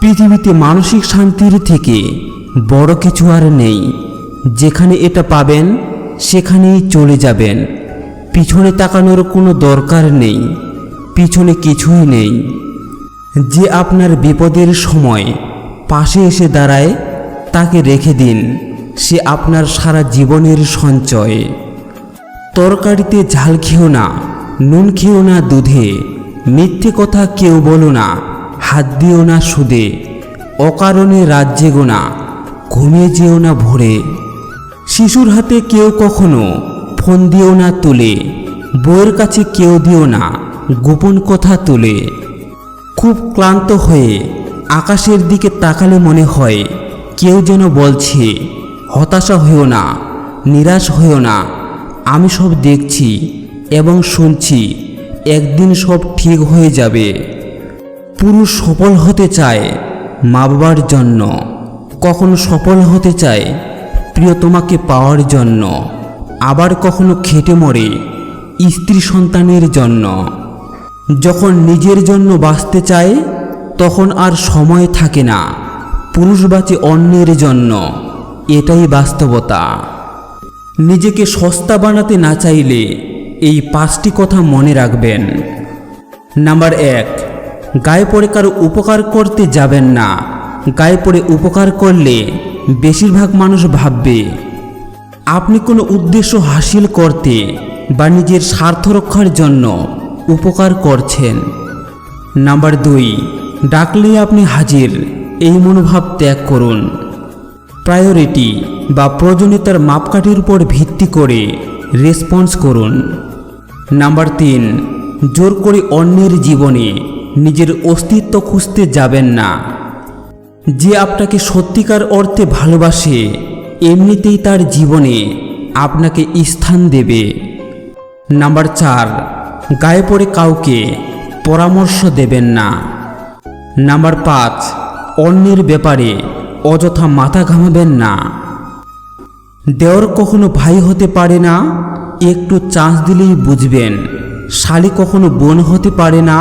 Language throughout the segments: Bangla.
পৃথিবীতে মানসিক শান্তির থেকে বড় কিছু আর নেই। যেখানে এটা পাবেন সেখানেই চলে যাবেন। পিছনে তাকানোর কোনো দরকার নেই, পিছনে কিছুই নেই। যে আপনার বিপদের সময় পাশে এসে দাঁড়ায় তাকে রেখে দিন, সে আপনার সারা জীবনের সঞ্চয়। তরকারিতে ঝাল খেও না, নুন খেও না দুধে, মিথ্যে কথা কেউ বলো না, হাত দিও না সুদে, অকারণে রাত জেগো না, ঘুমিয়ে যেও না ভোরে। শিশুর হাতে কেউ কখনো ফোন দিও না তুলে, বউয়ের কাছে কেউ দিও না গোপন কথা তুলে। খুব ক্লান্ত হয়ে আকাশের দিকে তাকালে মনে হয় কেউ যেন বলছে, হতাশা হয়েও না, নিরাশ হয়েও না, আমি সব দেখছি এবং শুনছি, একদিন সব ঠিক হয়ে যাবে। পুরুষ সফল হতে চায় মা বাবার জন্য, কখনো সফল হতে চায় প্রিয়তমাকে পাওয়ার জন্য, আবার কখনো খেটে মরে স্ত্রী সন্তানের জন্য। যখন নিজের জন্য বাঁচতে চায় তখন আর সময় থাকে না, পুরুষ বাঁচে অন্যের জন্য, এটাই বাস্তবতা। নিজেকে সস্তা বানাতে না চাইলে এই 5টি কথা মনে রাখবেন। নাম্বার 1, গায়ে পড়ে কারো উপকার করতে যাবেন না। গায়ে পড়ে উপকার করলে বেশিরভাগ মানুষ ভাববে আপনি কোনো উদ্দেশ্য হাসিল করতে বা নিজের স্বার্থ রক্ষার জন্য উপকার করছেন। নাম্বার 2, ডাকলেই আপনি হাজির, এই মনোভাব ত্যাগ করুন। প্রায়োরিটি বা প্রয়োজনীয়তার মাপকাঠির উপর ভিত্তি করে রেসপন্স করুন। নাম্বার 3, জোর করে অন্যের জীবনে নিজের অস্তিত্ব খুঁজতে যাবেন না। যে আপনাকে সত্যিকার অর্থে ভালোবাসে এমনিতেই তার জীবনে আপনাকে স্থান দেবে। নাম্বার 4, গায়ে পড়ে কাউকে পরামর্শ দেবেন না। নাম্বার 5, অন্যের ব্যাপারে অযথা মাথা ঘামাবেন না। দেওর কখনো ভাই হতে পারে না, একটু চান্স দিলেই বুঝবেন। শালি কখনো বোন হতে পারে না,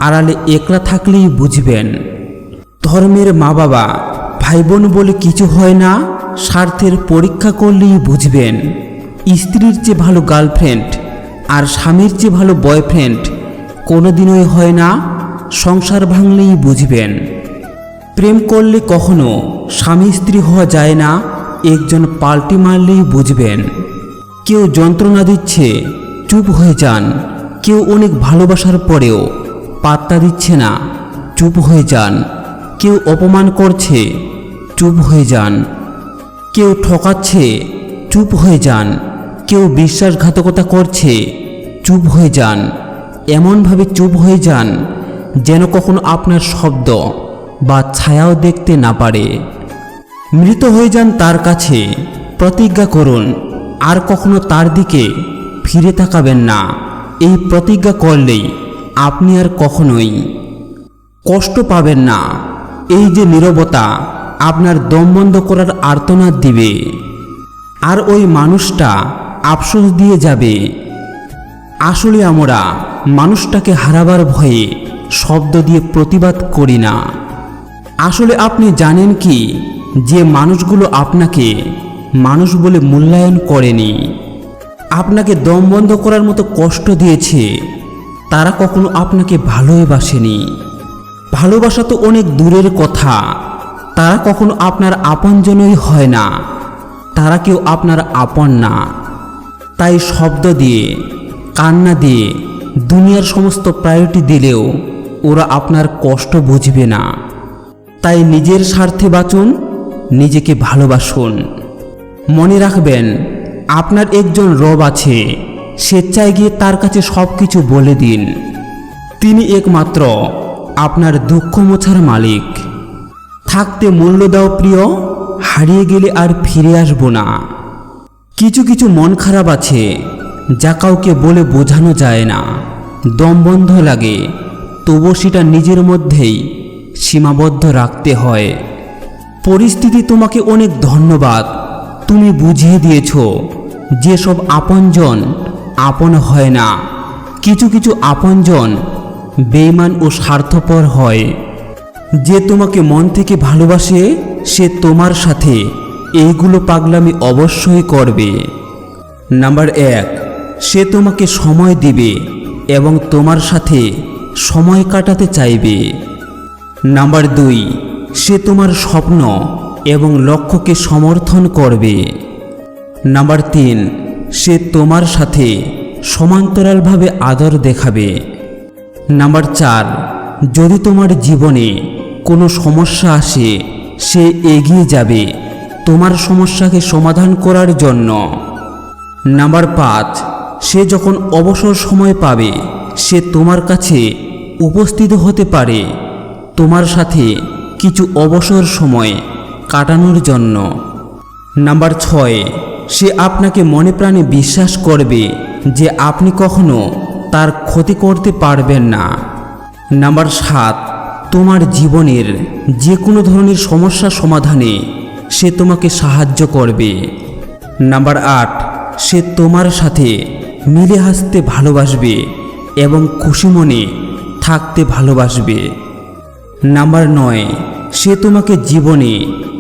আড়ালে একলা থাকলেই বুঝবেন। ধর্মের মা বাবা ভাই বোন বলে কিছু হয় না, স্বার্থের পরীক্ষা করলেই বুঝবেন। স্ত্রীর চেয়ে ভালো গার্লফ্রেন্ড আর স্বামীর চেয়ে ভালো বয়ফ্রেন্ড কোনোদিনই হয় না, সংসার ভাঙলেই বুঝবেন। প্রেম করলে কখনো স্বামী স্ত্রী হওয়া যায় না, একজন পাল্টি মারলেই বুঝবেন। কেউ যন্ত্রণা দিচ্ছে, চুপ হয়ে যান। কেউ অনেক ভালোবাসার পরেও পাত্তা দিচ্ছে না, চুপ হয়ে যান। কেউ অপমান করছে, চুপ হয়ে যান। কেউ ঠকাচ্ছে, চুপ হয়ে যান। কেউ বিশ্বাসঘাতকতা করছে, চুপ হয়ে যান। এমনভাবে চুপ হয়ে যান যেন কখনো আপনার শব্দ বা ছায়াও দেখতে না পারে। মৃত হয়ে যান তার কাছে, প্রতিজ্ঞা করুন আর কখনো তার দিকে ফিরে তাকাবেন না। এই প্রতিজ্ঞা করলেই আপনি আর কখনোই কষ্ট পাবেন না। এই যে নীরবতা আপনার দম বন্ধ করার আর্তনাদ দিবে, আর ওই মানুষটা আফসোস দিয়ে যাবে। আসলে আমরা মানুষটাকে হারাবার ভয়ে শব্দ দিয়ে প্রতিবাদ করি না। আসলে আপনি জানেন কি, যে মানুষগুলো আপনাকে মানুষ বলে মূল্যায়ন করেনি, আপনাকে দম বন্ধ করার মতো কষ্ট দিয়েছে, তারা কখনো আপনাকে ভালোই বাসেনি। ভালোবাসা তো অনেক দূরের কথা, তারা কখনো আপনার আপনজনই হয় না, তারা কেউ আপনার আপন না। তাই শব্দ দিয়ে, কান্না দিয়ে, দুনিয়ার সমস্ত প্রায়োরিটি দিলেও ওরা আপনার কষ্ট বুঝবে না। তাই নিজের স্বার্থে বাঁচুন, নিজেকে ভালোবাসুন। মনে রাখবেন, আপনার একজন রব আছে, স্বেচ্ছায় গিয়ে তার কাছে সব কিছু বলে দিন। তিনি একমাত্র আপনার দুঃখ মোছার মালিক। থাকতে মূল্য দাও প্রিয়, হারিয়ে গেলে আর ফিরে আসবো না। কিছু কিছু মন খারাপ আছে যা কাউকে বলে বোঝানো যায় না, দম বন্ধ লাগে, তবু সেটা নিজের মধ্যেই সীমাবদ্ধ রাখতে হয়। পরিস্থিতি তোমাকে অনেক ধন্যবাদ, তুমি বুঝিয়ে দিয়েছ যেসব আপনজন আপন হয় না। কিছু কিছু আপনজন বেঈমান ও স্বার্থপর হয়। যে তোমাকে মন থেকে ভালোবাসে সে তোমার সাথে এইগুলো পাগলামি অবশ্যই করবে। নাম্বার 1, সে তোমাকে সময় দিবে এবং তোমার সাথে সময় কাটাতে চাইবে। নাম্বার 2, সে তোমার স্বপ্ন এবং লক্ষ্যকে সমর্থন করবে। নাম্বার 3, সে তোমার সাথে সমান্তরালভাবে আদর দেখাবে। নাম্বার 4, যদি তোমার জীবনে কোনো সমস্যা আসে সে এগিয়ে যাবে তোমার সমস্যাকে সমাধান করার জন্য। নাম্বার 5, সে যখন অবসর সময় পাবে সে তোমার কাছে উপস্থিত হতে পারে তোমার সাথে কিছু অবসর সময় কাটানোর জন্য। নাম্বার 6, সে আপনাকে মনে প্রাণে বিশ্বাস করবে যে আপনি কখনো তার ক্ষতি করতে পারবেন না। নাম্বার 7, তোমার জীবনের যে কোনো ধরনের সমস্যা সমাধানে সে তোমাকে সাহায্য করবে। নাম্বার 8, সে তোমার সাথে মিলে হাসতে ভালোবাসবে এবং খুশি মনে থাকতে ভালোবাসবে। নাম্বার 9, সে তোমাকে জীবনে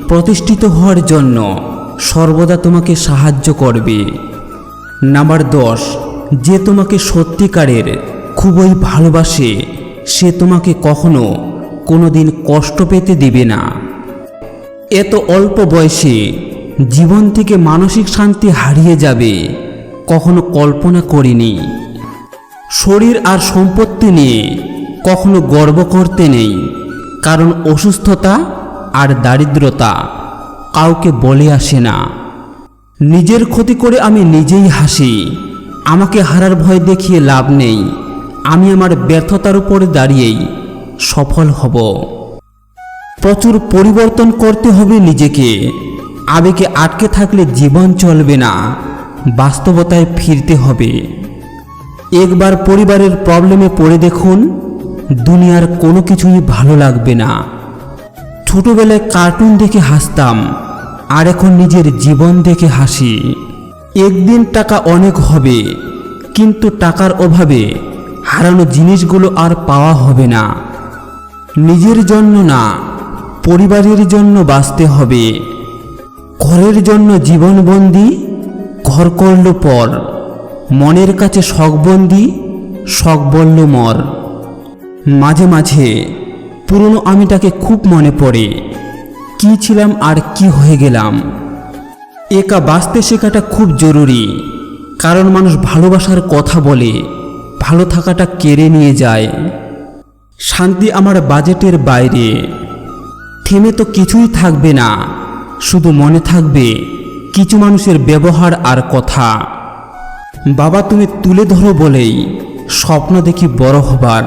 প্রতিষ্ঠিত হওয়ার জন্য সর্বদা তোমাকে সাহায্য করবে। নাম্বার 10, যে তোমাকে সত্যিকারের খুবই ভালোবাসে সে তোমাকে কখনো কোনোদিন কষ্ট পেতে দিবে না। এত অল্প বয়সে জীবন থেকে মানসিক শান্তি হারিয়ে যাবে কখনো কল্পনা করিনি। শরীর আর সম্পত্তি নিয়ে কখনো গর্ব করতে নেই, কারণ অসুস্থতা আর দারিদ্রতা কাউকে বলে আসে না। নিজের ক্ষতি করে আমি নিজেই হাসি, আমাকে হারার ভয় দেখিয়ে লাভ নেই, আমি আমার ব্যর্থতার উপরে দাঁড়িয়েই সফল হব। প্রচুর পরিবর্তন করতে হবে নিজেকে, আবেগে আটকে থাকলে জীবন চলবে না, বাস্তবতায় ফিরতে হবে। একবার পরিবারের প্রবলেমে পড়ে দেখুন, দুনিয়ার কোনো কিছুই ভালো লাগবে না। ছোটবেলায় কার্টুন দেখে হাসতাম, আর এখন নিজের জীবন দেখে হাসি। একদিন টাকা অনেক হবে, কিন্তু টাকার অভাবে হারানো জিনিসগুলো আর পাওয়া হবে না। নিজের জন্য না, পরিবারের জন্য বাঁচতে হবে। ঘরের জন্য জীবনবন্দি, ঘর করল পর। মনের কাছে শখবন্দি, শখ বলল মর। মাঝে মাঝে পুরনো আমিটাকে খুব মনে পড়ে, কি ছিলাম আর কি হয়ে গেলাম। একা বাঁচতে শেখাটা খুব জরুরি, কারণ মানুষ ভালোবাসার কথা বলে ভালো থাকাটা কেড়ে নিয়ে যায়। শান্তি আমার বাজেটের বাইরে। থেমে তো কিছুই থাকবে না, শুধু মনে থাকবে কিছু মানুষের ব্যবহার আর কথা। বাবা তুমি তুলে ধরো বলেই স্বপ্ন দেখি বড় হবার।